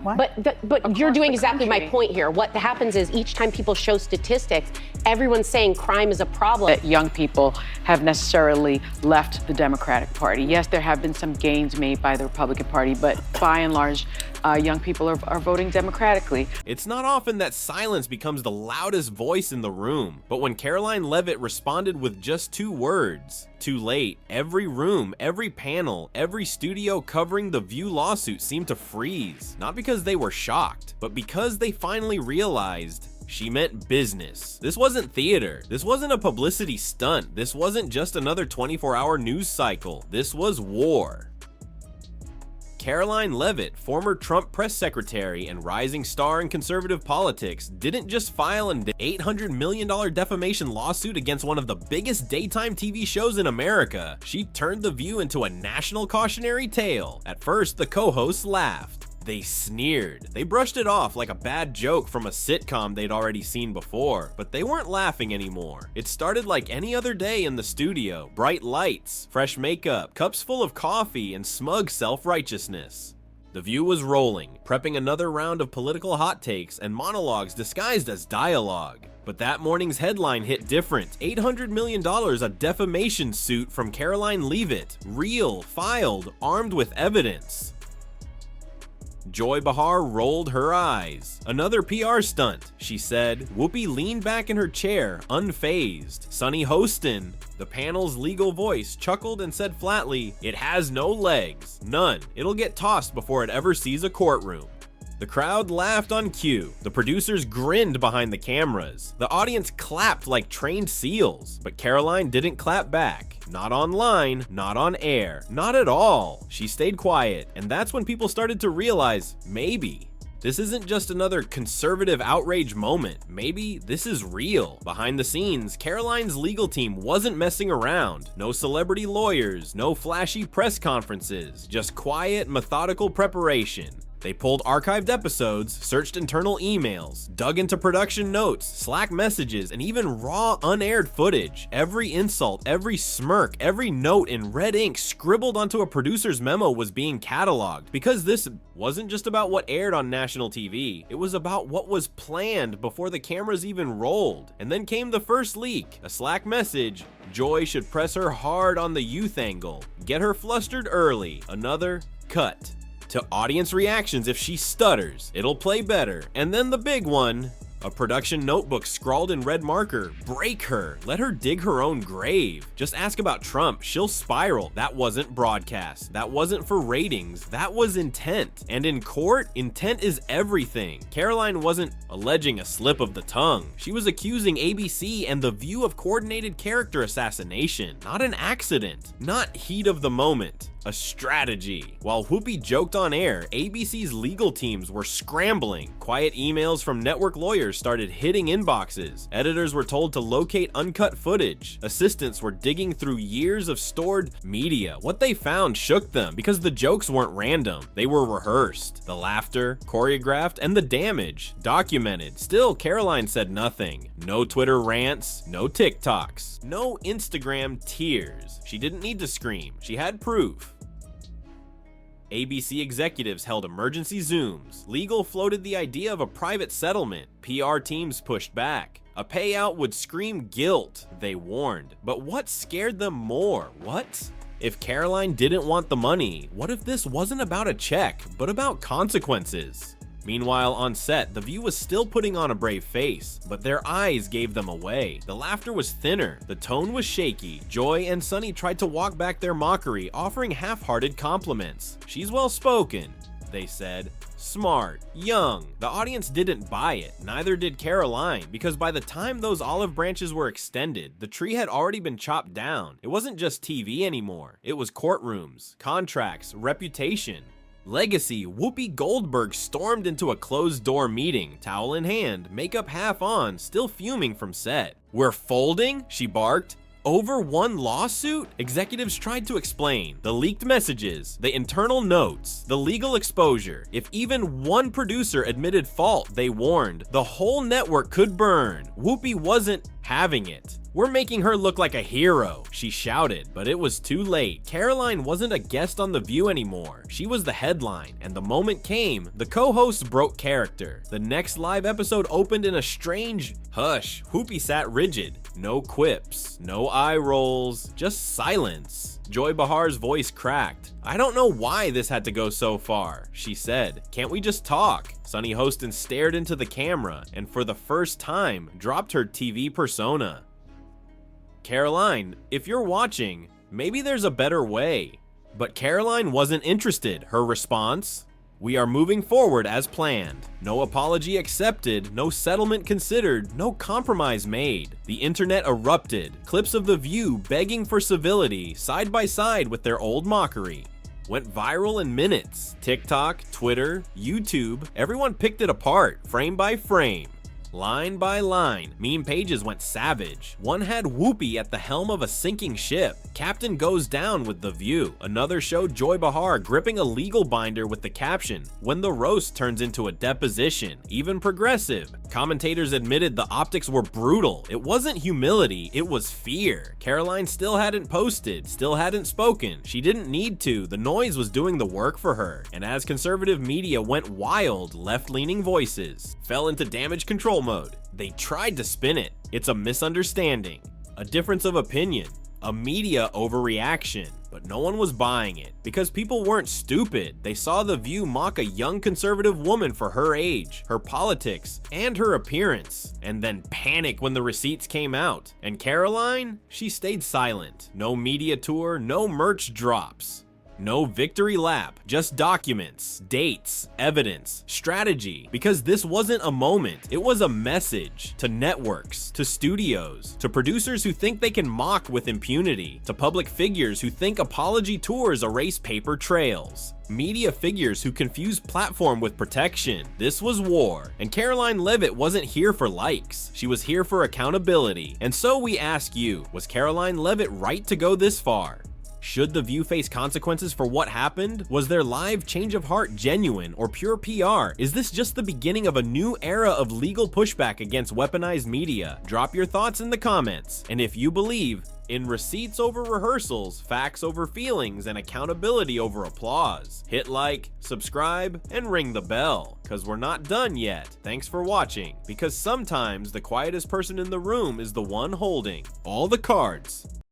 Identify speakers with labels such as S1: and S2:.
S1: What? But you're doing exactly my point here. What happens is each time people show statistics, everyone's saying crime is a problem.
S2: That young people have necessarily left the Democratic Party. Yes, there have been some gains made by the Republican Party, but by and large, young people are voting democratically.
S3: It's not often that silence becomes the loudest voice in the room, but when Karoline Leavitt responded with just 2 words, too late, every room, every panel, every studio covering the View lawsuit seemed to freeze. Not because they were shocked, but because they finally realized she meant business. This wasn't theater. This wasn't a publicity stunt. This wasn't just another 24-hour news cycle. This was war. Karoline Leavitt, former Trump press secretary and rising star in conservative politics, didn't just file an $800 million defamation lawsuit against one of the biggest daytime TV shows in America. She turned The View into a national cautionary tale. At first, the co-hosts laughed. They sneered. They brushed it off like a bad joke from a sitcom they'd already seen before, but they weren't laughing anymore. It started like any other day in the studio. Bright lights, fresh makeup, cups full of coffee, and smug self-righteousness. The View was rolling, prepping another round of political hot takes and monologues disguised as dialogue. But that morning's headline hit different. $800 million, a defamation suit from Karoline Leavitt. Real, filed, armed with evidence. Joy Behar rolled her eyes. Another PR stunt, she said. Whoopi leaned back in her chair, unfazed. Sunny Hostin, the panel's legal voice, chuckled and said flatly, "It has no legs. None. It'll get tossed before it ever sees a courtroom." The crowd laughed on cue. The producers grinned behind the cameras. The audience clapped like trained seals. But Karoline didn't clap back. Not online, not on air, not at all. She stayed quiet, and that's when people started to realize, maybe this isn't just another conservative outrage moment. Maybe this is real. Behind the scenes, Karoline's legal team wasn't messing around. No celebrity lawyers, no flashy press conferences, just quiet, methodical preparation. They pulled archived episodes, searched internal emails, dug into production notes, Slack messages, and even raw, unaired footage. Every insult, every smirk, every note in red ink scribbled onto a producer's memo was being cataloged, because this wasn't just about what aired on national TV. It was about what was planned before the cameras even rolled. And then came the first leak, a Slack message. Joy should press her hard on the youth angle. Get her flustered early. Another cut to audience reactions. If she stutters, it'll play better. And then the big one, a production notebook scrawled in red marker. Break her. Let her dig her own grave. Just ask about Trump. She'll spiral. That wasn't broadcast. That wasn't for ratings. That was intent. And in court, intent is everything. Karoline wasn't alleging a slip of the tongue. She was accusing ABC and The View of coordinated character assassination. Not an accident. Not heat of the moment. A strategy. While Whoopi joked on air, ABC's legal teams were scrambling. Quiet emails from network lawyers started hitting inboxes. Editors were told to locate uncut footage. Assistants were digging through years of stored media. What they found shook them because the jokes weren't random. They were rehearsed. The laughter, choreographed, and the damage documented. Still, Karoline said nothing. No Twitter rants, no TikToks, no Instagram tears. She didn't need to scream. She had proof. ABC executives held emergency Zooms. Legal floated the idea of a private settlement. PR teams pushed back. A payout would scream guilt, they warned. But what scared them more? What? If Karoline didn't want the money, what if this wasn't about a check, but about consequences? Meanwhile, on set, The View was still putting on a brave face, but their eyes gave them away. The laughter was thinner, the tone was shaky. Joy and Sunny tried to walk back their mockery, offering half-hearted compliments. "She's well-spoken," they said. "Smart, young." The audience didn't buy it, neither did Karoline, because by the time those olive branches were extended, the tree had already been chopped down. It wasn't just TV anymore. It was courtrooms, contracts, reputation. Legacy. Whoopi Goldberg stormed into a closed-door meeting, towel in hand, makeup half on, still fuming from set. "We're folding?" she barked. Over one lawsuit? Executives tried to explain. The leaked messages, the internal notes, the legal exposure. If even one producer admitted fault, they warned, the whole network could burn. Whoopi wasn't having it. "We're making her look like a hero," she shouted, but it was too late. Karoline wasn't a guest on The View anymore. She was the headline, and the moment came, the co-hosts broke character. The next live episode opened in a strange hush. Whoopi sat rigid. No quips, no eye rolls, just silence. Joy Bahar's voice cracked. "I don't know why this had to go so far," she said. "Can't we just talk?" Sunny Hostin stared into the camera and for the first time dropped her TV persona. "Karoline, if you're watching, maybe there's a better way." But Karoline wasn't interested. Her response? "We are moving forward as planned. No apology accepted, no settlement considered, no compromise made." The internet erupted. Clips of The View begging for civility, side by side with their old mockery. Went viral in minutes. TikTok, Twitter, YouTube, everyone picked it apart, frame by frame. Line by line, meme pages went savage. One had Whoopi at the helm of a sinking ship. Captain goes down with The View. Another showed Joy Behar gripping a legal binder with the caption, "When the roast turns into a deposition." Even progressive. Commentators admitted the optics were brutal. It wasn't humility, it was fear. Karoline still hadn't posted, still hadn't spoken. She didn't need to, the noise was doing the work for her. And as conservative media went wild, left-leaning voices fell into damage control mode. They tried to spin it. It's a misunderstanding, a difference of opinion, a media overreaction. But no one was buying it because people weren't stupid. They saw The View mock a young conservative woman for her age, her politics, and her appearance, and then panic when the receipts came out. And Karoline, she stayed silent. No media tour, no merch drops. No victory lap, just documents, dates, evidence, strategy. Because this wasn't a moment, it was a message to networks, to studios, to producers who think they can mock with impunity, to public figures who think apology tours erase paper trails. Media figures who confuse platform with protection. This was war, and Karoline Leavitt wasn't here for likes. She was here for accountability. And so we ask you, was Karoline Leavitt right to go this far? Should The View face consequences for what happened? Was their live change of heart genuine or pure PR? Is this just the beginning of a new era of legal pushback against weaponized media? Drop your thoughts in the comments. And if you believe in receipts over rehearsals, facts over feelings, and accountability over applause, hit like, subscribe, and ring the bell, because we're not done yet. Thanks for watching, because sometimes the quietest person in the room is the one holding all the cards.